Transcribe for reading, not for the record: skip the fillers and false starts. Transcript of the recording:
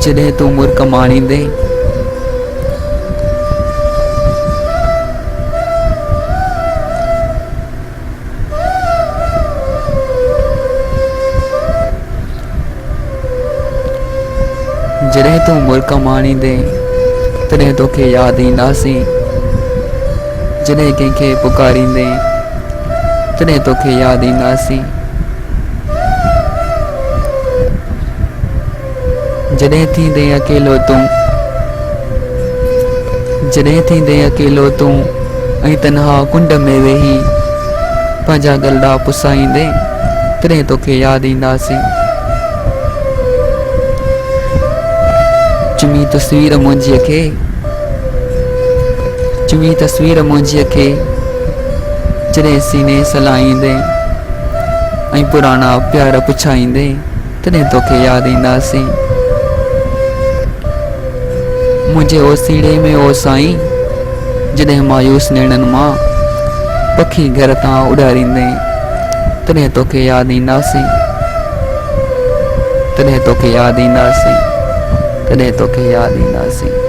जॾहिं तूं मुर्क माणींदे जॾहिं तूं मुर्क माणींदे तॾहिं तोखे यादि ईंदासीं। जॾहिं कंहिंखे पुकारींदे तॾहिं तोखे यादि ईंदासीं। जॾहिं थींदे अकेलो तूं ऐं तन्हा कुंड में वेही पंहिंजा गलड़ा पुसाईंदे तॾहिं तोखे यादि ईंदासीं। चुमी तस्वीर मुंहिंजीअ खे जॾहिं सीने सलाईंदे ऐं पुराणा प्यार पुछाईंदे तॾहिं तोखे यादि ईंदासीं। मुंहिंजे ओसीड़े में ओ साईं जॾहिं मायूस नेणनि मां पखी घर तां उॾारींदे तॾहिं तोखे यादि ईंदासीं। तॾहिं तोखे यादि ईंदासीं।